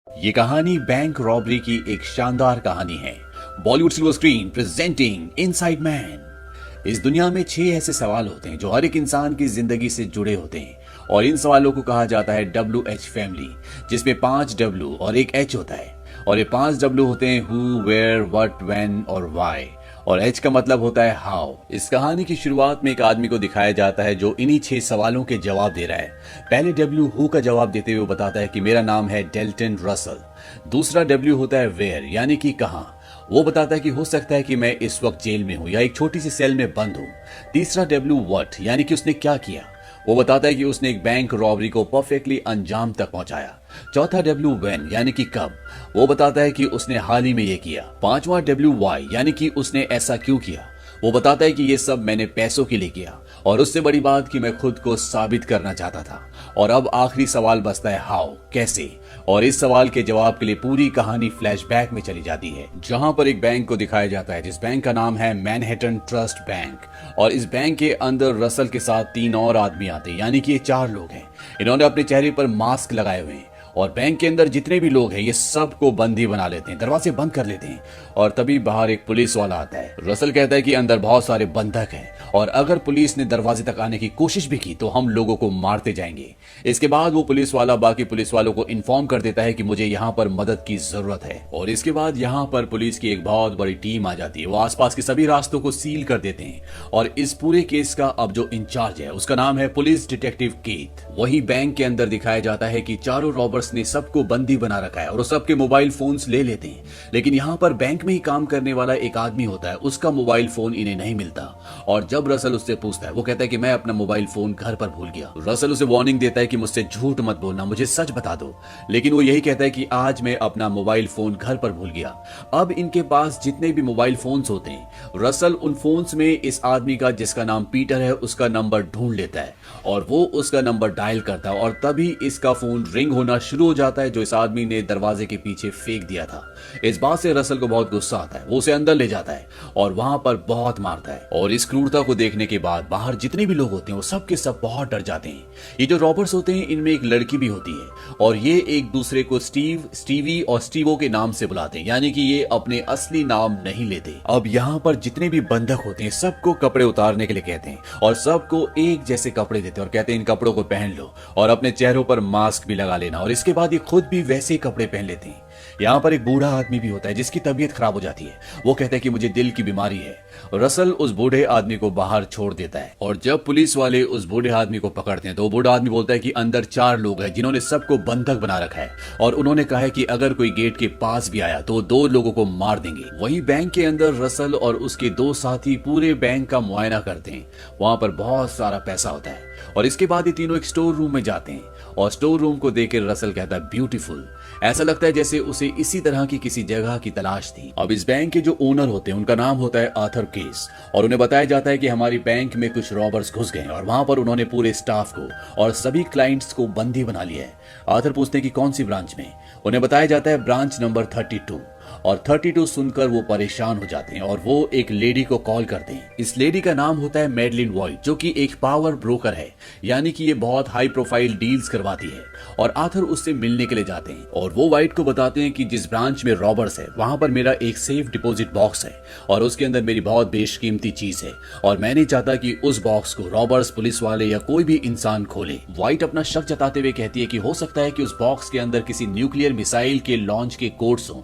ये कहानी bank robbery की एक शानदार कहानी है। Bollywood silver screen presenting inside man. इस दुनिया में 6 ऐसे सवाल होते हैं जो हर एक इंसान की जिंदगी से जुड़े होते हैं और इन सवालों को कहा जाता है WH फैमिली, जिसमें 5 W और 1 H होता है। और ये 5 W होते हैं हु, वेयर, व्हाट, व्हेन और व्हाई, और H का मतलब होता है हाउ। इस कहानी की शुरुआत में एक आदमी को दिखाया जाता है जो इन्हीं 6 सवालों के जवाब दे रहा है। पहले W हु का जवाब देते हुए बताता है कि मेरा नाम है डेल्टन रसल। दूसरा W होता है वेयर, यानी कि कहां। वो बताता है कि हो सकता है कि मैं इस वक्त जेल में हूं या एक छोटी सी सेल में बंद हूं। तीसरा W व्हाट, यानी कि उसने क्या किया। वो बताता है कि उसने एक बैंक रॉबरी को परफेक्टली अंजाम तक पहुंचाया। चौथा W व्हेन, यानी कि कब। वो बताता है कि उसने हाल ही में ये किया। पांचवा W व्हाई, यानी कि उसने ऐसा क्यों किया। वो बताता है कि ये सब मैंने पैसों के लिए किया और उससे बड़ी बात कि मैं खुद को साबित करना चाहता था। और अब आखिरी सवाल बचता है हाउ, कैसे। और इस सवाल के जवाब के लिए पूरी कहानी फ्लैशबैक में चली जाती है, जहां पर एक बैंक को दिखाया जाता है जिस बैंक का नाम है मैनहट्टन ट्रस्ट बैंक। और इस बैंक के अंदर रसल के साथ 3 और आदमी आते हैं, यानी कि ये 4 लोग हैं। इन्होंने अपने चेहरे पर मास्क लगाए हुए हैं और बैंक के अंदर जितने भी लोग हैं ये सबको बंदी बना लेते हैं, दरवाजे बंद कर लेते हैं। और तभी बाहर एक पुलिस वाला आता है। रसल कहता है कि अंदर बहुत सारे बंधक हैं और अगर पुलिस ने दरवाजे तक आने की कोशिश भी की तो हम लोगों को मारते जाएंगे। इसके बाद वो पुलिस वाला बाकी पुलिस वालों को इन्फॉर्म कर देता है कि मुझे यहाँ पर मदद की जरूरत है। और इसके बाद यहाँ पर पुलिस की एक बहुत बड़ी टीम आ जाती है। वो आसपास के सभी रास्तों को सील कर देते हैं और इस पूरे केस का अब जो इंचार्ज है उसका नाम है पुलिस डिटेक्टिव कीथ। वही बैंक के अंदर दिखाया जाता है कि चारों रॉबर्स ने सबको बंदी बना रखा है और सबके मोबाइल फोन्स ले लेते हैं। लेकिन यहाँ पर बैंक में ही काम करने वाला एक आदमी होता है, उसका मोबाइल फोन इन्हें नहीं मिलता। और जब रसल उससे पूछता है वो कहता है कि मैं अपना मोबाइल फोन घर पर भूल गया। रसल उसे वार्निंग देता है कि मुझसे झूठ मत बोलना, मुझे सच बता दो। लेकिन वो यही कहता है कि आज मैं अपना मोबाइल फोन घर पर भूल गया। अब इनके पास जितने भी मोबाइल फोन्स होते हैं, रसल उन फोन्स में इस आदमी का जिसका नाम पीटर है उसका नंबर ढूंढ लेता है और वो उसका नंबर डायल करता है और तभी इसका फोन रिंग होना शुरू हो जाता है जो इस आदमी ने दरवाजे के पीछे फेंक दिया था। इस बात से रसल को बहुत गुस्सा आता है। वो उसे अंदर ले जाता है और वहां पर बहुत मारता है। और इस क्रूरता को देखने के बाद बाहर जितने भी लोग होते हैं वो सब के सब बहुत डर जाते हैं। ये जो रॉबर्स होते हैं इनमें एक लड़की भी होती है और ये एक दूसरे को स्टीव, स्टीवी और स्टीवो के नाम से बुलाते हैं, यानी कि ये अपने असली नाम नहीं लेते। अब यहाँ पर जितने भी बंधक होते हैं सबको कपड़े उतारने के लिए कहते हैं और सबको एक जैसे कपड़े देते हैं और कहते हैं इन कपड़ों को पहन लो और अपने चेहरों पर मास्क भी लगा लेना। और इसके बाद ये खुद भी वैसे ही कपड़े पहन लेते हैं। यहाँ पर एक बूढ़ा आदमी भी होता है जिसकी तबीयत खराब हो जाती है। वो कहता है कि मुझे दिल की बीमारी है। रसल उस बूढ़े आदमी को बाहर छोड़ देता है और जब पुलिस वाले उस बूढ़े आदमी को पकड़ते हैं तो वो बूढ़ा आदमी बोलता है कि अंदर 4 लोग हैं जिन्होंने सबको बंधक बना रखा है और उन्होंने कहा है कि अगर कोई गेट के पास भी आया तो 2 लोगों को मार देंगे। वही बैंक के अंदर रसल और उसके 2 साथी पूरे बैंक का मुआयना करते हैं। वहां पर बहुत सारा पैसा होता है और इसके बाद ये तीनों एक स्टोर रूम में जाते हैं और स्टोर रूम को देखकर रसल कहता है ब्यूटीफुल। ऐसा लगता है जैसे उसे इसी तरह की किसी जगह की तलाश थी। अब इस बैंक के जो ओनर होते हैं उनका नाम होता है आर्थर केस और उन्हें बताया जाता है कि हमारी बैंक में कुछ रॉबर्स घुस गए और वहां पर उन्होंने पूरे स्टाफ को और सभी क्लाइंट्स को बंदी बना लिया है। आर्थर पूछते हैं कि कौन सी ब्रांच में। उन्हें बताया जाता है ब्रांच नंबर 32 और 32 सुनकर वो परेशान हो जाते हैं और वो एक लेडी को कॉल करते हैं। इस लेडी का नाम होता है मैडलिन वॉइट, जो कि एक पावर ब्रोकर है, यानी कि ये बहुत हाई प्रोफाइल डील्स करवाती है। और आर्थर उससे मिलने के लिए जाते हैं और वो वाइट को बताते हैं कि जिस ब्रांच में रॉबर्स है वहां पर मेरा एक सेफ डिपॉजिट बॉक्स है और उसके अंदर मेरी बहुत बेशकीमती चीज है और मैं नहीं चाहता कि उस बॉक्स को रॉबर्स, पुलिस वाले या कोई भी इंसान खोले। वाइट अपना शक जताते हुए कहती है कि हो सकता है कि उस बॉक्स के अंदर किसी न्यूक्लियर मिसाइल के लॉन्च के कोड्स हों।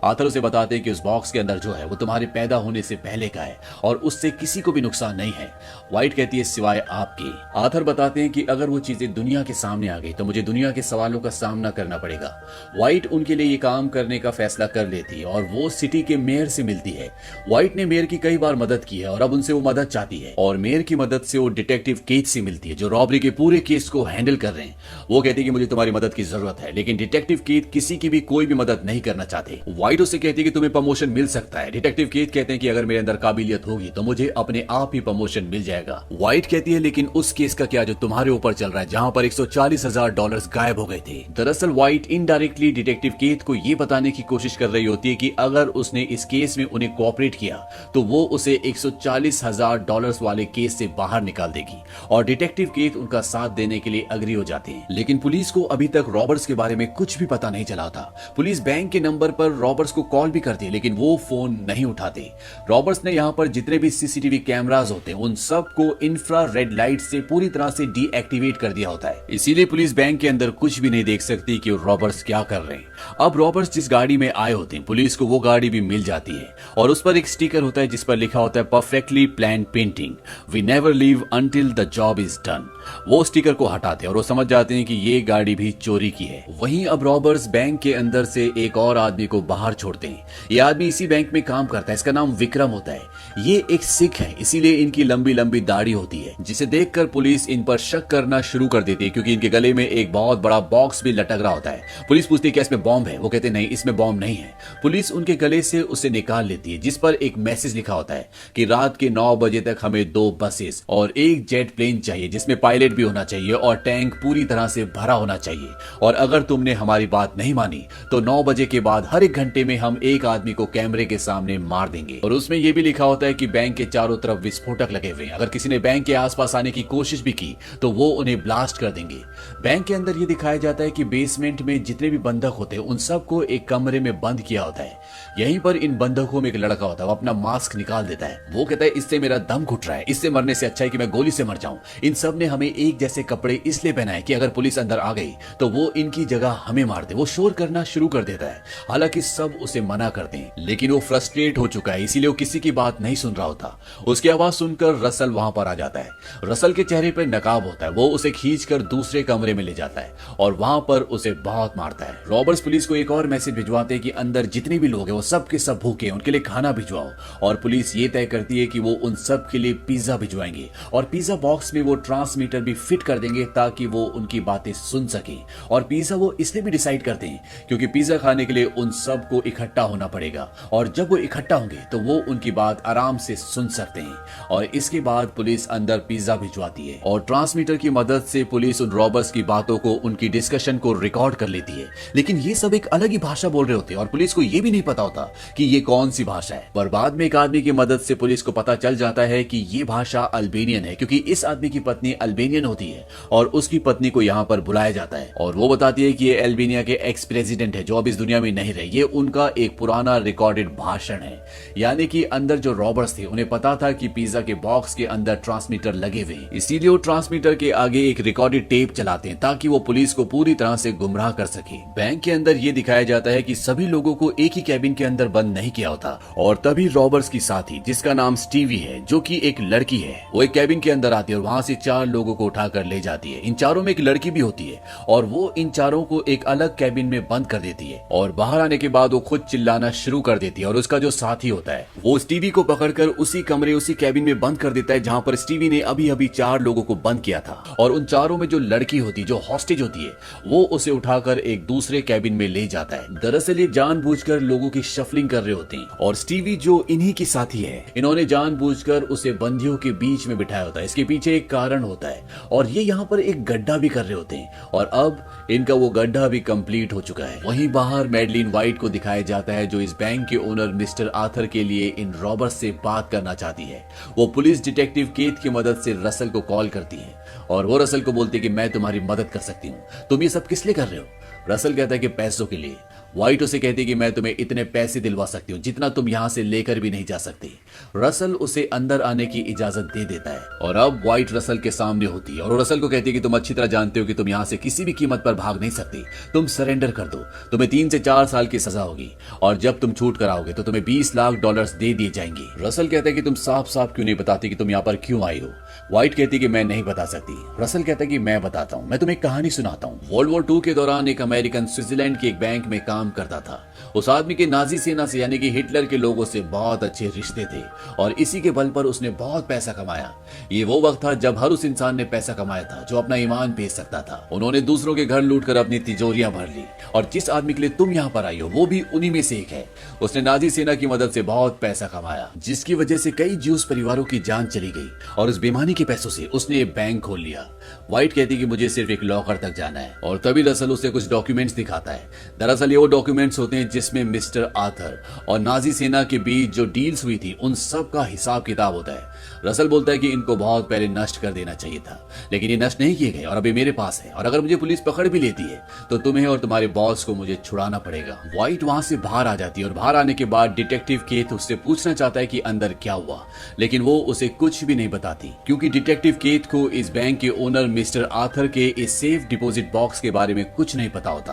आर्थर उसे बताते हैं कि उस बॉक्स के अंदर जो है वो तुम्हारे पैदा होने से पहले का है और उससे किसी को भी नुकसान नहीं है। वाइट कहती है सिवाय आपके। आर्थर बताते हैं कि अगर वो चीजें दुनिया के सामने आ गई तो मुझे दुनिया के सवालों का सामना करना पड़ेगा। वाइट उनके लिए ये काम करने का फैसला कर लेती है और वो सिटी के मेयर से मिलती है। वाइट ने मेयर की कई बार मदद की है और अब उनसे वो मदद चाहती है और मेयर की मदद से वो डिटेक्टिव केथ से मिलती है जो रॉबरी के पूरे केस को हैंडल कर रहे हैं। वो कहती है कि मुझे तुम्हारी मदद की जरूरत है, लेकिन डिटेक्टिव केथ किसी की भी कोई भी मदद नहीं करना चाहते। वाइट उससे कहती है कि तुम्हें प्रमोशन मिल सकता है। डिटेक्टिव केथ कहते हैं कि अगर मेरे अंदर काबिलियत होगी तो मुझे अपने आप ही प्रमोशन मिल जाएगा। व्हाइट कहती है लेकिन उस केस का क्या जो तुम्हारे ऊपर चल रहा है, जहां पर $140,000 गायब हो गए थे। दरअसल व्हाइट इनडायरेक्टली डिटेक्टिव केथ को ये बताने की कोशिश कर रही होती है कि अगर उसने इस केस में उन्हें कोऑपरेट किया तो वो उसे $140,000 वाले केस से बाहर निकाल देगी और डिटेक्टिव केथ उनका साथ देने के लिए अग्री हो जाते हैं। लेकिन पुलिस को अभी तक रॉबर्ट्स के बारे में कुछ भी पता नहीं चला था। पुलिस बैंक के नंबर पर रॉबर्ट्स को कॉल भी करती है लेकिन वो फोन नहीं उठाते। रॉबर्ट्स ने यहाँ पर जितने भी सीसीटीवी कैमरास होते हैं उन सब को इंफ्रा रेड लाइट से पूरी तरह से डीएक्टिवेट कर दिया होता है, इसीलिए पुलिस बैंक के अंदर कुछ भी नहीं देख सकती कि रॉबर्ट्स क्या कर रहे हैं। अब रॉबर्ट्स जिस गाड़ी में आए होते हैं पुलिस को वो गाड़ी भी मिल जाती है और उस पर एक स्टिकर होता है जिस पर लिखा होता है perfectly planned painting, we never leave until the job is done. वो स्टिकर को हटाते हैं और वो समझ जाते हैं कि ये गाड़ी भी चोरी की है। वहीं अब रॉबर्ट्स बैंक के अंदर से एक और आदमी को बाहर छोड़ते हैं। ये आदमी इसी बैंक में काम करता है, इसका नाम विक्रम होता है। ये एक सिख है, इसीलिए इनकी लंबी लंबी दाढ़ी होती है, जिसे देखकर पुलिस इन पर शक करना शुरू कर देती है क्योंकि इनके गले में एक बहुत बड़ा बॉक्स भी लटक रहा होता है। पुलिस पूछती है क्या इसमें बॉम्ब है? वो कहते नहीं, इसमें बॉम्ब नहीं है। पुलिस उनके गले से उसे निकाल लेती है जिस पर एक मैसेज लिखा होता है कि रात के 9 बजे तक हमें 2 बसेस और एक जेट प्लेन चाहिए जिसमें पायलट भी होना चाहिए और टैंक पूरी तरह से भरा होना चाहिए, और अगर तुमने हमारी बात नहीं मानी तो 9 बजे के बाद हर एक घंटे में हम एक आदमी को कैमरे के सामने मार देंगे। और उसमें यह भी लिखा होता है कि बैंक के चारों तरफ विस्फोटक लगे हुए हैं, अगर किसी ने बैंक के आसपास आने की कोशिश भी की तो वो उन्हें ब्लास्ट कर देंगे। बैंक के अंदर यह दिखाया जाता है कि बेसमेंट में जितने भी बंधक होते हैं उन सबको एक कमरे में बंद किया होता है। यहीं पर इन बंधकों में एक लड़का होता है, वो अपना मास्क निकाल देता है। वो कहता है इससे मेरा दम घुट रहा है, इससे मरने से अच्छा है कि मैं गोली से मर जाऊं। इन सब ने हमें एक जैसे कपड़े इसलिए पहनाए कि अगर पुलिस अंदर आ गई तो वो इनकी जगह हमें मार दे। वो शोर करना शुरू कर देता है, हालांकि सब उसे मना करते हैं, लेकिन वो फ्रस्ट्रेट हो चुका है इसीलिए वो किसी की बात नहीं सुन रहा होता। उसकी आवाज सुनकर रसल वहां पर आ जाता है। रसल के चेहरे पर नकाब होता है, वो उसे खींचकर दूसरे कमरे में ले जाता है और वहां पर उसे बहुत मारता है। रॉबर्ट्स पुलिस को एक और मैसेज भिजवाते हैं कि अंदर जितने भी लोग हैं वो सब के सब भूखे हैं, उनके लिए खाना भिजवाओ। और पुलिस ये तय करती है कि वो उन सब के लिए पिज्जा भिजवाएंगे और पिज्जा बॉक्स में वो ट्रांसमीटर भी फिट कर देंगे ताकि वो उनकी बातें सुन सके। और पिज्जा वो इसलिए भी डिसाइड करते हैं क्योंकि पिज्जा खाने के लिए उन सब को इकट्ठा होना पड़ेगा और जब वो इकट्ठा होंगे तो वो उनकी बात आराम से सुन सकते हैं। और इसके बाद पुलिस अंदर पिज्जा भिजवाती है और ट्रांसमीटर की मदद से पुलिस उन रॉबर्स की बातों को, उनकी डिस्कशन को रिकॉर्ड कर लेती है। लेकिन ये सब एक अलग ही भाषा बोल रहे होते हैं और पुलिस को ये भी नहीं पता होता कि ये कौन सी भाषा है। पर बाद में एक आदमी की मदद से पुलिस को पता चल जाता है कि ये भाषा अल्बेनियन है क्योंकि इस आदमी की पत्नी अल्बेनियन होती है और उसकी पत्नी को यहाँ पर बुलाया जाता है और वो बताती है कि ये अल्बेनिया के एक्स प्रेसिडेंट है जो अब इस दुनिया में नहीं रहे। ये उनका एक पुराना रिकॉर्डेड भाषण है, यानी कि अंदर जो रॉबर्ट्स थे उन्हें पता था कि पिज्जा के बॉक्स के अंदर ट्रांसमीटर लगे हुए, इसीलिए वो ट्रांसमीटर के आगे एक रिकॉर्डेड टेप चलाते हैं ताकि वो पुलिस को पूरी तरह से गुमराह कर सके। बैंक के अंदर ये दिखाया जाता है कि सभी लोगों को एक ही कैबिन के अंदर बंद नहीं किया होता और तभी रॉबर्ट्स की साथी जिसका नाम स्टीवी है, जो कि एक लड़की है, वो एक कैबिन के अंदर आती है और वहां से 4 लोगों को उठाकर ले जाती है। इन चारों में एक लड़की भी होती है और वो इन चारों को एक अलग कैबिन में बंद कर देती है और बाहर आने के बाद वो खुद चिल्लाना शुरू कर देती है और उसका जो साथी होता है वो स्टीवी को पकड़कर उसी कमरे, उसी कैबिन में बंद कर देता है जहां पर स्टीवी ने अभी अभी 4 लोगों को बंद किया था। और उन चारों में जो लड़की होती, जो हॉस्टेज होती है, वो उसे उठाकर एक दूसरे कैबिन में ले जाता है। दरअसल ये जानबूझकर लोगों की शफलिंग कर रहे होते हैं और स्टीवी जो इन्हीं की साथी है, इन्होंने जानबूझकर उसे बंदियों के बीच में बिठाया होता है। इसके पीछे एक कारण होता है और ये यहाँ पर एक गड्ढा भी कर रहे होते हैं और अब इनका वो गड्ढा भी कंप्लीट हो चुका है। वहीं बाहर मैडलिन व्हाइट को दिखाया जाता है जो इस बैंक के ओनर मिस्टर आर्थर के लिए इन रॉबर्ट्स से बात करना चाहती है। वो पुलिस डिटेक्टिव केथ की मदद से रसल को कॉल करती है और वो रसल को बोलती है कि मैं तुम्हारी मदद कर सकती हूँ, तुम ये सब किस लिए कर रहे हो? रसल कहता है कि पैसों के लिए। व्हाइट उसे कहती है कि मैं तुम्हें इतने पैसे दिलवा सकती हूँ जितना तुम यहाँ से लेकर भी नहीं जा सकती। रसल उसे अंदर आने की इजाजत दे देता है और अब व्हाइट रसल के सामने होती है और रसल को कहती है कि तुम अच्छी तरह जानते हो कि तुम यहाँ से किसी भी कीमत पर भाग नहीं सकती, तुम सरेंडर कर दो, तुम्हें 3 से 4 साल की सजा होगी और जब तुम छूट कर आओगे तो तुम्हें $20 लाख दे दिए जाएंगे। रसल कहता है कि तुम साफ साफ क्यों नहीं बताती कि तुम यहाँ पर क्यों आई हो? व्हाइट कहती है कि मैं नहीं बता सकती। रसल कहता है कि मैं बताता हूँ, मैं तुम्हें कहानी सुनाता हूँ। वर्ल्ड वॉर 2 के दौरान एक अमेरिकन स्विट्जरलैंड के एक बैंक में काम काम करता था। उस आदमी के नाजी सेना से यानी कि हिटलर के लोगों से बहुत अच्छे रिश्ते थे और इसी के बल पर उसने बहुत पैसा कमाया। ये वो वक्त था जब हर उस इंसान ने पैसा कमाया था जो अपना ईमान बेच सकता था। उन्होंने दूसरों के घर लूटकर अपनी तिजोरियां भर ली और जिस आदमी के लिए तुम यहाँ पर आई हो वो भी उन्हीं में से एक है। उसने नाजी सेना की मदद से बहुत पैसा कमाया जिसकी वजह से कई ज्यूस परिवारों की जान चली गई और उस बेईमानी के पैसों से उसने एक बैंक खोल लिया। व्हाइट कहती कि मुझे सिर्फ एक लॉकर तक जाना है और तभी रसल उसे कुछ डॉक्यूमेंट्स दिखाता है। दरअसल ये वो डॉक्यूमेंट्स होते हैं जिसमें मिस्टर आर्थर और नाजी सेना के बीच जो डील्स हुई थी उन सब का हिसाब किताब होता है। रसल बोलता है कि इनको बहुत पहले नष्ट कर देना चाहिए था लेकिन ये नष्ट नहीं किए गए और अभी मेरे पास है और अगर मुझे पुलिस पकड़ भी लेती है तो तुम्हें और तुम्हारे बॉस को मुझे छुड़ाना पड़ेगा। व्हाइट वहां से बाहर आ जाती है और बाहर आने के बाद डिटेक्टिव केथ उससे पूछना चाहता है कि अंदर क्या हुआ लेकिन वो उसे कुछ भी नहीं बताती क्योंकि डिटेक्टिव केथ को इस बैंक के ओनर मिस्टर आर्थर के इस सेफ डिपॉजिट बॉक्स के बारे में कुछ नहीं पता होता।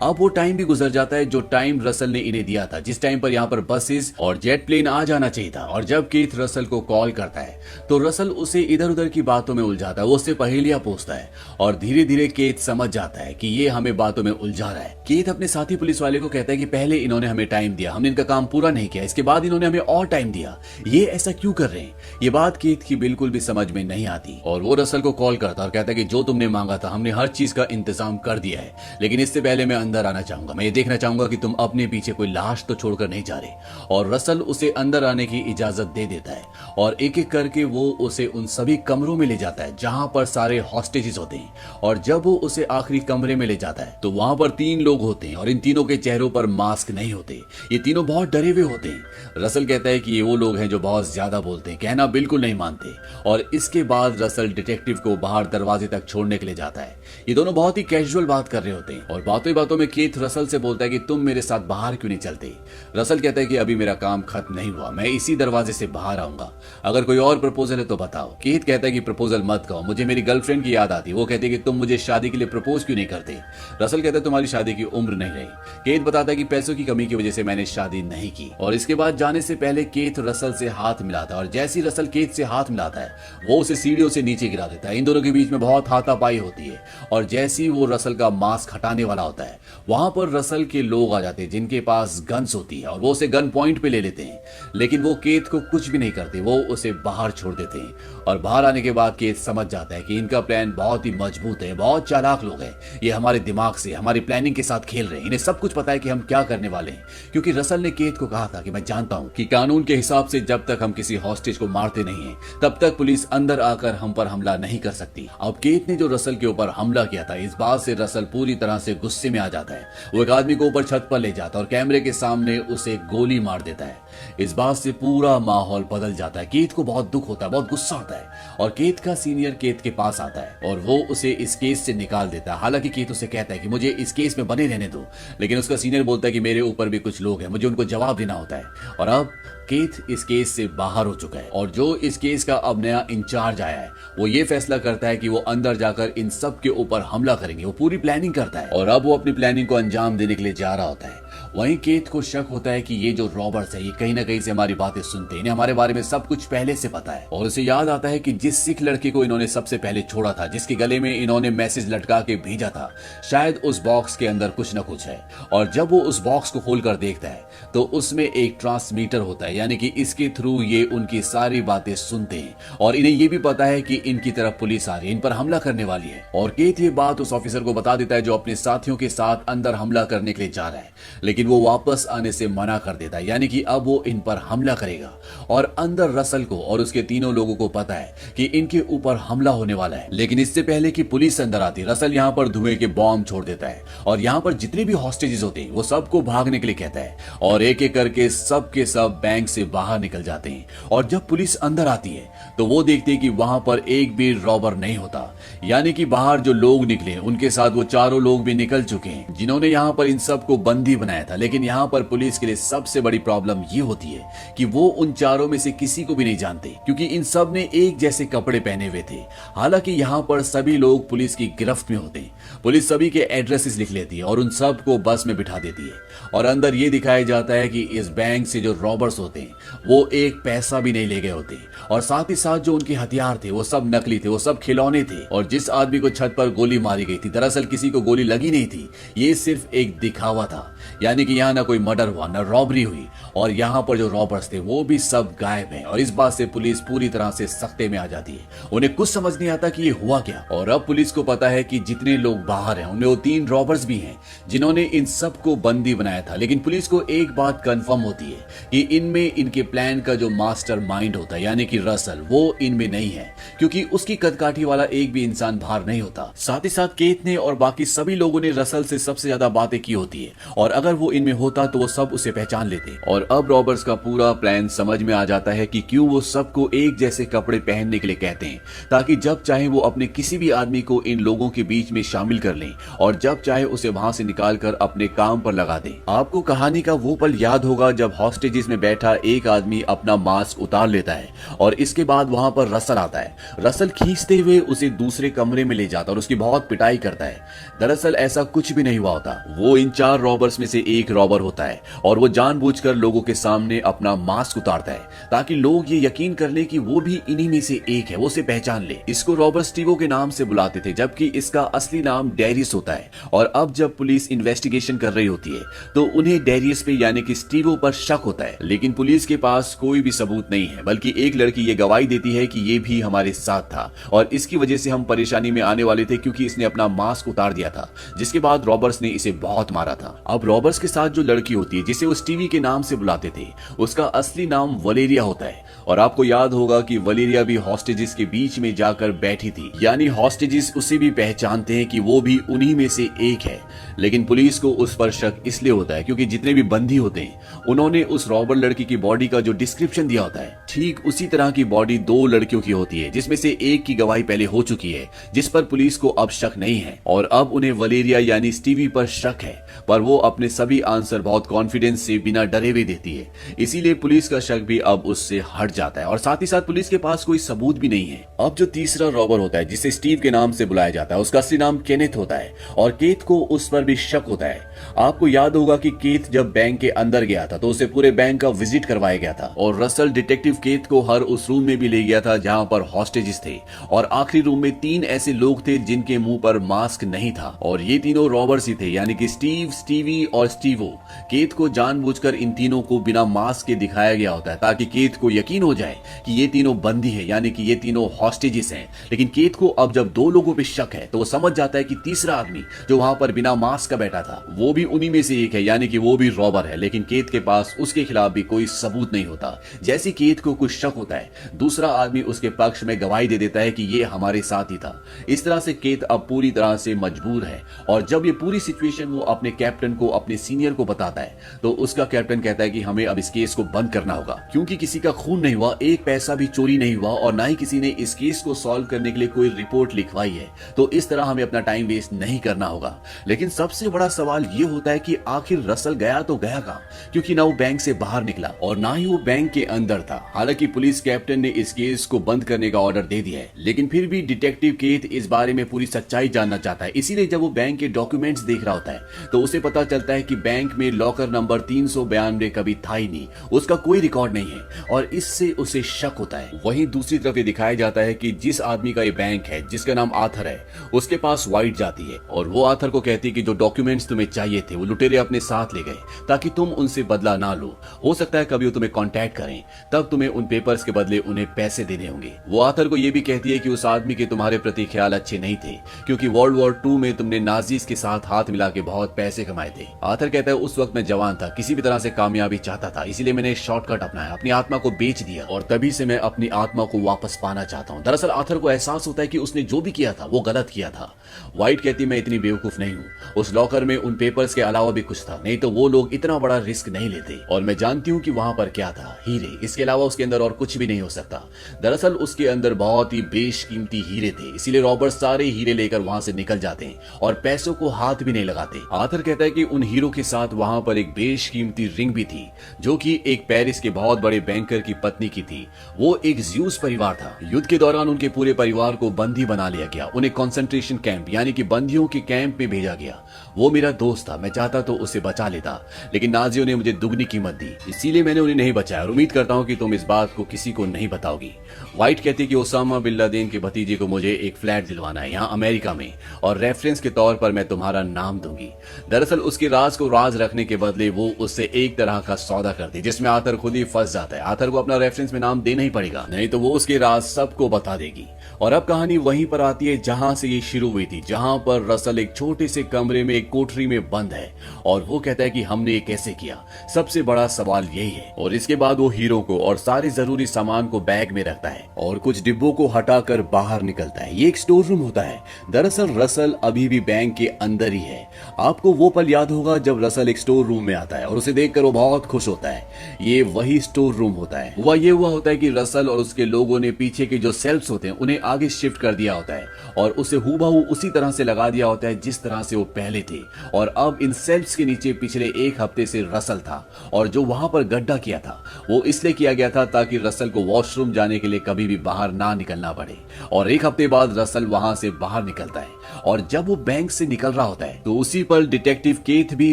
अब वो टाइम भी गुजर जाता है जो टाइम रसल ने इन्हें दिया था जिस टाइम पर यहाँ पर बसेस और जेट प्लेन आ जाना चाहिए था। और जब केथ रसल को कॉल करता है तो रसल उसे इधर उधर की बातों में उलझाता है। वो उससे पहेलियां पूछता है और धीरे धीरे केथ समझ जाता है कि ये हमें बातों में उलझा रहा है। केथ अपने साथी पुलिस वाले को कहता है कि पहले इन्होंने हमें टाइम दिया, हमने इनका काम पूरा नहीं किया, इसके बाद इन्होंने हमें और टाइम दिया, ये ऐसा क्यों कर रहे हैं। ये बात केथ की बिल्कुल भी समझ में नहीं आती और वो रसल को कॉल करता और कहता है कि जो तुमने मांगा था हमने हर चीज का इंतजाम कर दिया है लेकिन इससे पहले मैं अंदर आना चाहूंगा। मैं ये देखना चाहूंगा कि तुम अपने पीछे कोई लाश तो छोड़कर नहीं जा रहे। और रसल उसे अंदर आने की इजाजत दे देता है और एक एक करके वो उसे उन सभी कमरों में ले जाता है जहां पर सारे हॉस्टेजेस होते हैं। और जब वो उसे आखिरी कमरे में ले जाता है तो वहां पर 3 लोग होते हैं और इन तीनों के चेहरों पर मास्क नहीं होते। ये तीनों बहुत डरे हुए होते हैं। रसल कहता है कि ये वो लोग हैं जो बहुत ज्यादा बोलते हैं, कहना बिल्कुल नहीं मानते। और इसके बाद रसल डिटेक्टिव को बाहर दरवाजे तक छोड़ने के लिए जाता है। ये दोनों बहुत ही कैजुअल बात कर रहे होते हैं और बातों बातों में केथ रसल से बोलता है कि तुम मेरे साथ बाहर क्यों नहीं चलते। रसल कहता है कि अभी मेरा काम खत्म नहीं हुआ, मैं इसी दरवाजे से बाहर आऊंगा, अगर कोई और प्रपोजल है तो बताओ। केथ कहता है कि प्रपोजल मत कहो, मुझे मेरी गर्लफ्रेंड की याद आती है, वो कहती है कि तुम मुझे शादी के लिए प्रपोज क्यों नहीं करते। रसल कहता है तुम्हारी शादी की उम्र नहीं रही। केथ बताता है कि पैसों की कमी की वजह से मैंने शादी नहीं की। और इसके बाद जाने से पहले केथ रसल से हाथ मिलाता है और जैसे ही रसल केथ से हाथ मिलाता है वो उसे सीढ़ियों से नीचे गिरा देता है। इन दोनों के बीच में बहुत हाथापाई होती है और जैसे ही वो रसल का मास्क हटाने वाला होता है वहां पर रसल के लोग आ जाते हैं जिनके पास गन्स होती है और वो उसे गन पॉइंट पे ले लेते हैं लेकिन वो केथ को कुछ भी नहीं करते, वो उसे बाहर छोड़ देते हैं। और बाहर आने के बाद केथ समझ जाता है कि इनका प्लान बहुत ही मजबूत है, बहुत चालाक लोग हैं, ये हमारे दिमाग से हमारी प्लानिंग के साथ खेल रहे हैं, इन्हें सब कुछ पता है कि हम क्या करने वाले हैं। क्योंकि रसल ने केथ को कहा था कि मैं जानता हूं कि कानून के हिसाब से जब तक हम किसी हॉस्टेज को मारते नहीं हैं तब तक पुलिस अंदर आकर हम पर हमला नहीं कर सकती। अब केथ ने जो रसल के ऊपर हमला किया था इस बात से रसल पूरी तरह से गुस्से में आ जाता है। वो एक आदमी को ऊपर छत पर ले जाता है और कैमरे के सामने उसे गोली मार देता है। इस बात से पूरा माहौल बदल जाता है। केथ को बहुत दुख होता है, बहुत गुस्सा आता है और केथ का सीनियर केथ के पास आता है और वो उसे इस केस से निकाल देता है। हालांकि केथ उसे कहता है कि मुझे इस केस में बने रहने दो लेकिन उसका सीनियर बोलता है कि मेरे ऊपर भी कुछ लोग हैं, मुझे उनको जवाब देना होता है। और अब केथ इस केस से बाहर हो चुका है और जो इस केस का अब नया इंचार्ज आया है वो ये फैसला करता है कि वो अंदर जाकर इन सब के ऊपर हमला करेंगे। वो पूरी प्लानिंग करता है और अब वो अपनी प्लानिंग को अंजाम देने के लिए जा रहा होता है। वहीं केथ को शक होता है कि ये जो रॉबर्ट्स है ये कहीं ना कहीं से हमारी बातें सुनते हैं, इन्हें हमारे बारे में सब कुछ पहले से पता है। और उसे याद आता है कि जिस सिख लड़के को इन्होंने सबसे पहले छोड़ा था, जिसके गले में इन्होंने मैसेज लटका के भेजा था, शायद उस बॉक्स के अंदर कुछ न कुछ है। और जब वो उस बॉक्स को खोलकर देखता है तो उसमें एक ट्रांसमीटर होता है, यानी कि इसके थ्रू ये उनकी सारी बातें सुनते हैं और इन्हें ये भी पता है कि इनकी तरफ पुलिस आ रही है, इन पर हमला करने वाली है। और केथ ये बात उस ऑफिसर को बता देता है जो अपने साथियों के साथ अंदर हमला करने के लिए जा रहा है, लेकिन वो वापस आने से मना कर देता है, यानी कि अब वो इन पर हमला करेगा। और अंदर रसल को और उसके तीनों लोगों को पता है कि इनके ऊपर हमला होने वाला है। लेकिन इससे पहले कि पुलिस अंदर आती, रसल यहाँ पर धुएं के बॉम्ब छोड़ देता है और यहाँ पर जितने भी हॉस्टेजेस होते हैं वो सबको भागने के लिए कहता है और एक एक करके सब के सब बैंक से बाहर निकल जाते हैं। और जब पुलिस अंदर आती है तो वो देखते हैं कि वहां पर एक भी रॉबर नहीं होता, यानी कि बाहर जो लोग निकले उनके साथ वो चारों लोग भी निकल चुके हैं जिन्होंने यहाँ पर इन सबको बंदी बनाया था। लेकिन यहाँ पर पुलिस के लिए सबसे बड़ी प्रॉब्लम ये होती है कि वो उन चारों में से किसी को भी नहीं जानते, क्योंकि इन सब ने एक जैसे कपड़े पहने हुए थे। हालांकि यहाँ पर सभी लोग पुलिस की गिरफ्त में होते हैं। पुलिस सभी के एड्रेसेस लिख लेती है और उन सब को बस में बिठा देती है और अंदर ये दिखाया जाता है कि इस बैंक से जो रॉबर्स होते हैं वो एक पैसा भी नहीं ले गए होते और साथ ही साथ जो उनके हथियार थे वो सब नकली थे, वो सब खिलौने थे। और जिस आदमी को छत पर गोली मारी गई थी दरअसल किसी को गोली लगी नहीं थी, ये सिर्फ एक दिखावा था। यानी कि यहाँ ना कोई मर्डर हुआ, ना रॉबरी हुई, और यहाँ पर जो रॉबर्स थे वो भी सब गायब हैं। और इस बात से पुलिस पूरी तरह से सख्ते में आ जाती है। उन्हें कुछ समझ नहीं आता कि ये हुआ क्या। और अब पुलिस को पता है कि जितने लोग बाहर हैं उनमें वो 3 रॉबर्स भी हैं जिन्होंने इन सबको बंदी बनाया था। लेकिन पुलिस को एक बात कंफर्म होती है कि इनमें इनके प्लान का जो मास्टर माइंड होता है यानी कि रसल, वो इनमें नहीं है, क्योंकि उसकी कदकाठी वाला एक भी इंसान बाहर नहीं होता। साथ ही साथ केत ने और बाकी सभी लोगों ने रसल से सबसे ज्यादा बातें की होती है, और अगर वो इनमें होता तो वो सब उसे पहचान लेते। और अब रॉबर्स का पूरा प्लान समझ में आ जाता है कि क्यों वो सबको एक जैसे कपड़े पहनने के लिए कहते हैं, ताकि जब चाहे वो अपने किसी भी आदमी को इन लोगों के बीच में शामिल कर लें और जब चाहे उसे वहां से निकालकर अपने काम पर लगा दें। आपको कहानी का वो पल याद होगा जब हॉस्टेजेस में बैठा एक आदमी अपना मास्क उतार लेता है और इसके बाद वहां पर रसल आता है। रसल खींचते हुए उसे दूसरे कमरे में ले जाता और उसकी बहुत पिटाई करता है। दरअसल ऐसा कुछ भी नहीं हुआ होता, वो इन 4 रॉबर्स में से एक रॉबर होता है और वो जानबूझकर लोगों के सामने अपना मास्क उतारता है ताकि लोग ये यकीन कर ले कि वो भी इन्हीं में से एक है, वो उसे पहचान ले। इसको रॉबर स्टीवो के नाम से बुलाते थे, जबकि इसका असली नाम डेरियस होता है। और अब जब पुलिस इन्वेस्टिगेशन कर रही होती है तो उन्हें डेरियस पे यानी कि स्टीवो पर शक होता है, लेकिन पुलिस के पास कोई भी सबूत नहीं है, बल्कि एक लड़की ये गवाही देती है कि ये भी हमारे साथ था और इसकी वजह से हम परेशानी में आने वाले थे क्योंकि इसने अपना मास्क उतार दिया था, जिसके बाद रॉबर्स ने इसे बहुत मारा था। अब रॉबर्स के साथ जो लड़की होती है जिसे वो स्टीवी के नाम से बुलाते थे, उसका असली नाम वलेरिया होता है। और आपको याद होगा कि वलेरिया भी हॉस्टेजेस के बीच में जाकर बैठी थी, यानी हॉस्टेजेस उसे भी पहचानते हैं कि वो भी उन्हीं में से एक है। लेकिन पुलिस को उस पर शक इसलिए होता है क्योंकि जितने भी बंदी होते हैं उन्होंने उस रॉबर लड़की की बॉडी का जो डिस्क्रिप्शन दिया होता है, ठीक उसी तरह की बॉडी 2 लड़कियों की होती है, जिसमें से एक की गवाही पहले हो चुकी है, जिस पर पुलिस को अब शक नहीं है। और अब उन्हें वलेरिया यानी स्टीवी पर शक है, पर वो अपने सभी आंसर बहुत कॉन्फिडेंस से बिना डरे हुए देती है, इसीलिए पुलिस का शक भी अब उससे हट जाता है। और साथ ही साथ पुलिस के पास कोई सबूत भी नहीं है। अब जो तीसरा रॉबर होता है जिसे स्टीव के नाम से बुलाया जाता है, उसका असली नाम केनेथ होता है और केथ को उस पर भी शक होता है। आपको याद होगा कि केथ जब बैंक के अंदर गया था तो उसे पूरे बैंक का विजिट करवाया गया था और रसल डिटेक्टिव केथ को हर उस रूम में भी ले गया था जहां पर हॉस्टेजेस थे, और आखिरी रूम में 3 ऐसे लोग थे जिनके मुंह पर मास्क नहीं था, और ये तीनों रॉबर्स ही थे, यानी कि स्टीव, स्टीवी और स्टीवो। केथ को जानबूझकर इन तीनों को बिना मास्क के दिखाया गया होता है ताकि केथ को यकीन हो जाए कि ये तीनों बंदी है, यानी कि ये तीनों हॉस्टेजेस हैं। लेकिन केथ को अब जब 2 लोगों पे शक है तो वो समझ जाता है कि तीसरा आदमी जो वहां पर बिना मास्क का बैठा था वो भी उन्हीं में से एक है, यानी कि वो भी रॉबर है। लेकिन केथ के पास उसके खिलाफ भी कोई सबूत नहीं होता। जैसे केथ को कुछ शक होता है, दूसरा आदमी उसके पक्ष में गवाही दे देता है कि ये हमारे साथ ही था। इस तरह से केथ अब पूरी तरह से मजबूर है, और जब ये पूरी सिचुएशन वो अपने कैप्टन को, अपने सीनियर को बताता है तो उसका कैप्टन कहता है कि हमें अब इस केस को बंद करना होगा, क्योंकि किसी का खून नहीं हुआ, एक पैसा भी चोरी नहीं हुआ और ना ही किसी ने इस केस को सॉल्व करने के लिए कोई रिपोर्ट लिखवाई है, तो इस तरह हमें अपना टाइम वेस्ट नहीं करना होगा। लेकिन सबसे बड़ा सवाल ये होता है कि आखिर रसल गया तो गया कहां, क्योंकि ना वो बैंक से बाहर निकला और ना ही वो बैंक के अंदर था। हालांकि पुलिस कैप्टन ने इस केस को बंद करने का ऑर्डर दे दिया है, लेकिन फिर भी डिटेक्टिव केथ इस बारे में पूरी सच्चाई जानना चाहता है। इसीलिए जब वो बैंक के डॉक्यूमेंट्स देख रहा होता है तो उसे पता चलता है कि बैंक में लॉकर नंबर 392 कभी था ही नहीं, उसका कोई रिकॉर्ड नहीं है, और इससे उसे शक होता है। वहीं दूसरी तरफ ये दिखाया जाता है कि जिस आदमी का ये बैंक है, जिसका नाम आर्थर है, उसके पास वाइट जाती है और वो आर्थर को कहती है कि जो डॉक्यूमेंट्स तुम्हें चाहिए थे वो लुटेरे अपने साथ ले गए ताकि तुम उनसे बदला ना लो। हो सकता है कभी वो तुम्हें कांटेक्ट करें, तब तुम्हें उन पेपर्स के बदले उन्हें पैसे देने होंगे। वो आर्थर को ये भी कहती है कि उस आदमी के तुम्हारे प्रति ख्याल अच्छे नहीं थे, क्योंकि वर्ल्ड वॉर 2 में तुमने नाजीज के साथ हाथ मिला के बहुत पैसे कमाए थे। आर्थर कहता है उस वक्त मैं जवान था, किसी भी तरह से कामयाबी चाहता था, इसीलिए मैंने शॉर्टकट अपनाया, अपनी आत्मा को बेच दिया और तभी से मैं अपनी आत्मा को वापस पाना चाहता हूँ। दरअसल आर्थर को एहसास होता है कि उसने जो भी किया था वो गलत किया था। व्हाइट कहती मैं इतनी बेवकूफ नहीं हूँ, उस लॉकर में उन पेपर्स के अलावा भी कुछ था, नहीं तो वो लोग इतना बड़ा रिस्क नहीं लेते, और मैं जानती हूँ कि वहां पर क्या था, हीरे, इसके अलावा उसके अंदर और कुछ भी नहीं हो सकता। दरअसल उसके अंदर बहुत ही बेशकीमती हीरे थे, इसीलिए रॉबर्ट सारे हीरे लेकर वहां से निकल जाते हैं और पैसों को हाथ भी नहीं लगाते। आर्थर कहता है कि उन हीरो के साथ वहां पर एक बेशकीमती रिंग भी थी जो कि एक पेरिस के बहुत बड़े बैंकर की पत्नी की थी। वो एक ज्यूस परिवार था। युद्ध के दौरान उनके पूरे परिवार को बंदी बना लिया गया, उन्हें कंसंट्रेशन कैंप यानी कि बंदियों के कैंप में भेजा गया। वो मेरा दोस्त था, मैं चाहता तो उसे बचा लेता, लेकिन नाजियों ने मुझे दुगनी कीमत दी, इसीलिए मैंने उन्हें नहीं बचाया और उम्मीद करता हूं कि तुम इस बात को किसी को नहीं बताओगी। व्हाइट कहती कि ओसामा बिन लादेन के भतीजे को मुझे एक फ्लैट दिलवाना है यहाँ अमेरिका में, और रेफरेंस के तौर पर मैं तुम्हारा नाम दूंगी। दरअसल उसके राज को राज रखने के बदले वो उससे एक तरह का सौदा करती है, जिसमें आर्थर खुद ही फंस जाता है। आर्थर को अपना रेफरेंस में नाम देना ही पड़ेगा, नहीं तो वो उसके राज सबको बता देगी। और अब कहानी वहीं पर आती है जहां से ये शुरू हुई थी, जहां पर रसल एक छोटे से कमरे में एक कोठरी में बंद है और वो कहता है कि हमने ये कैसे किया, सबसे बड़ा सवाल यही है। और इसके बाद वो हीरो को और सारे जरूरी सामान को बैग में रखता है और कुछ डिब्बों को हटाकर बाहर निकलता है। ये एक स्टोर रूम होता है। दरअसल रसल अभी भी बैंक के अंदर ही है। आपको वो पल याद होगा जब रसल एक स्टोर रूम में आता है और उसे देखकर वो बहुत खुश होता है। ये वही स्टोर रूम होता है। ये हुआ होता है कि रसल और उसके लोगों ने पीछे के जो सेल्फ्स होते हैं उन्हें आगे शिफ्ट कर दिया होता है और उसे हूबहू उसी तरह से लगा दिया होता है जिस तरह से वो पहले थे। और अब इन सेल्फ्स के नीचे पिछले एक हफ्ते से रसल था और जो वहां पर गड्ढा किया था वो इसलिए किया गया था ताकि रसल को वॉशरूम जाने के लिए कभी भी बाहर ना निकलना पड़े। और एक हफ्ते बाद रसल वहां से बाहर निकलता है और जब वो बैंक से निकल रहा होता है तो उसी पर डिटेक्टिव केथ भी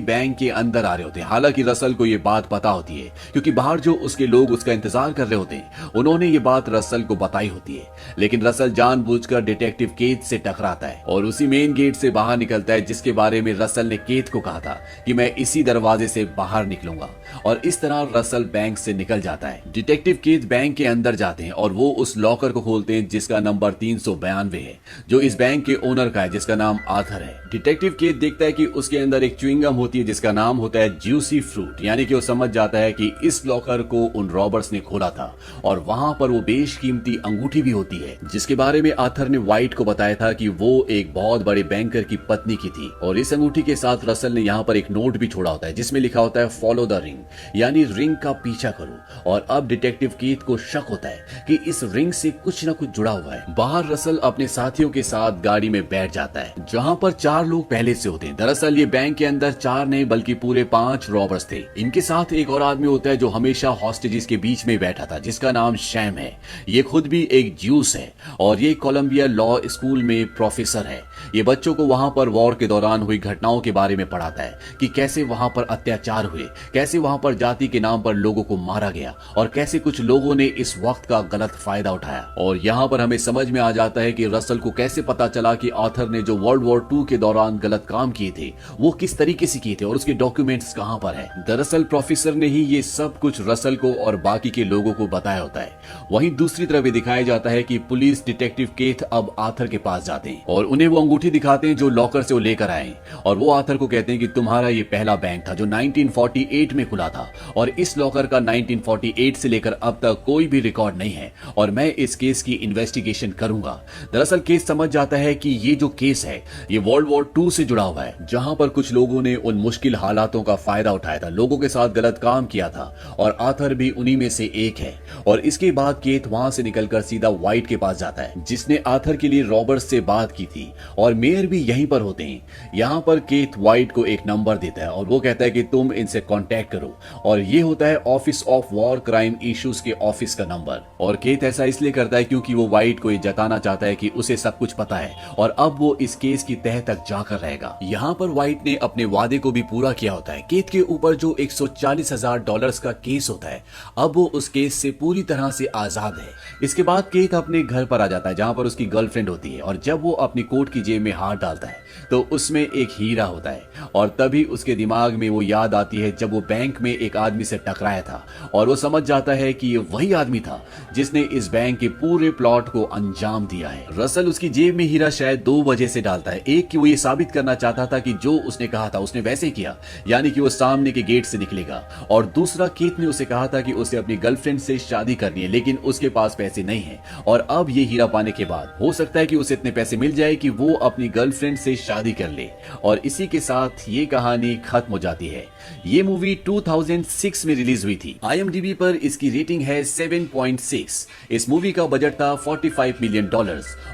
बैंक के अंदर आ रहे होते हैं। हालांकि रसल को ये बात पता होती है क्योंकि बाहर जो उसके लोग उसका इंतजार कर रहे होते हैं उन्होंने ये बात रसल को बताई होती है। लेकिन रसल जानबूझकर डिटेक्टिव केथ से टकराता है और उसी मेन गेट से बाहर निकलता है जिसके बारे में रसल ने केथ को कहा था कि मैं इसी दरवाजे से बाहर निकलूंगा। और इस तरह रसल बैंक से निकल जाता है। डिटेक्टिव केथ बैंक के अंदर जाते हैं और वो उस लॉकर को खोलते हैं जिसका नंबर 392 है, जो इस बैंक के ओनर का है जिसका नाम आर्थर है। डिटेक्टिव केथ देखता है कि उसके अंदर एक च्युइंगम होती है जिसका नाम होता है जूसी फ्रूट, यानी कि वो समझ जाता है कि इस लॉकर को उन रॉबर्ट्स ने खोला था और वहां पर वो बेशकीमती अंगूठी भी होती है जिसके बारे में आर्थर ने व्हाइट को बताया था कि वो एक बहुत बड़े बैंकर की पत्नी की थी। और इस अंगूठी के साथ रसल ने यहाँ पर एक नोट भी छोड़ा होता है जिसमें लिखा होता है फॉलो द रिंग, यानी रिंग का पीछा करो। और अब डिटेक्टिव केथ को शक होता है कि इस रिंग से कुछ न कुछ जुड़ा हुआ है। बाहर रसल अपने साथियों के साथ गाड़ी में बैठ जाता है जहां पर 4 लोग पहले से होते हैं। दरअसल ये बैंक के अंदर 4 नहीं बल्कि पूरे 5 रॉबर्स थे। इनके साथ एक और आदमी होता है जो हमेशा हॉस्टेजेस के बीच में बैठा था जिसका नाम शैम है। ये खुद भी एक ज्यूस है और ये कोलंबिया लॉ स्कूल में प्रोफेसर है। ये बच्चों को वहां पर वॉर के दौरान हुई घटनाओं के बारे में पढ़ाता है कि कैसे वहां पर अत्याचार हुए, कैसे वहां पर जाति के नाम पर लोगों को मारा गया और कैसे कुछ लोगों ने इस वक्त का गलत फायदा उठाया। और यहाँ पर हमें समझ में आ जाता है कि रसल को कैसे पता चला कि आर्थर ने जो वर्ल्ड वॉर 2 के दौरान गलत काम किए थे वो किस तरीके से किए थे और उसके डॉक्यूमेंट्स कहां पर है। दरअसल प्रोफेसर ने ही ये सब कुछ रसल को और बाकी के लोगों को बताया होता है। वहीं दूसरी तरफ दिखाया जाता है कि पुलिस डिटेक्टिव केथ अब आर्थर के पास जाते हैं और उन्हें वो अंगूठी दिखाते हैं जो लॉकर से वो लेकर आए और वो आर्थर को कहते हैं कि तुम्हारा ये पहला बैंक था जो 1948 में खुला था और इस लॉकर का 1948 से लेकर अब तक कोई भी रिकॉर्ड नहीं है और मैं इस केस की इन्वेस्टिगेशन करूंगा। दरअसल केस समझ जाता है कि ये जो केस है ये वर्ल्ड वॉर 2 से जुड़ा हुआ है जहां पर कुछ लोगों ने उन मुश्किल हालातों का फायदा उठाया था, लोगों के साथ गलत काम किया था और आर्थर भी उन्हीं में से एक है। और इसके बाद केथ वहां से निकलकर सीधा व्हाइट के पास जाता है जिसने आर्थर के लिए रॉबर्ट से बात की थी और मेयर भी यहीं पर होते हैं। यहाँ पर केथ व्हाइट को एक नंबर देता है और वो कहता है कि तुम इनसे कांटेक्ट करो और ये होता है office of war crime issues के ऑफिस का नंबर। और केथ ऐसा इसलिए करता है क्योंकि वो व्हाइट को ये जताना चाहता है कि उसे सब कुछ पता है और अब वो इस केस की तह तक जाकर रहेगा। यहाँ पर व्हाइट ने अपने वादे को भी पूरा किया होता है। केथ के ऊपर जो $140,000 का केस होता है अब वो उस केस से पूरी तरह से आजाद है। इसके बाद केथ अपने घर पर आ जाता है जहां पर उसकी गर्लफ्रेंड होती है और जब वो अपनी कोट की जेब में हाथ डालता है तो उसमें एक हीरा होता है और तभी उसके दिमाग में वो याद आती है जब वो बैंक में एक आदमी से टकराया था और वो समझ जाता है कि ये वही आदमी था जिसने इस बैंक के पूरे प्लॉट को अंजाम दिया है। रसल उसकी जेब में हीरा शायद 2 वजह से डालता है। एक कि वो ये साबित करना चाहता था कि जो उसने कहा था उसने वैसे किया, यानी कि वो सामने के गेट से निकलेगा। और दूसरा, केथ ने उसे कहा था कि उसे अपनी गर्लफ्रेंड से शादी करनी है लेकिन उसके पास पैसे नहीं है और अब ये हीरा पाने के बाद हो सकता है कि उसे इतने पैसे मिल जाए कि वो अपनी गर्लफ्रेंड से शादी कर ले। और इसी के साथ ये कहानी खत्म हो जाती है। ये मूवी 2006 में रिलीज हुई थी। IMDb पर इसकी रेटिंग है 7.6। इस मूवी का बजट था $45 मिलियन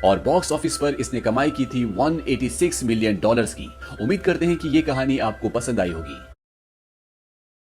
और बॉक्स ऑफिस पर इसने कमाई की थी $186 मिलियन की। उम्मीद करते हैं कि ये कहानी आपको पसंद आई होगी।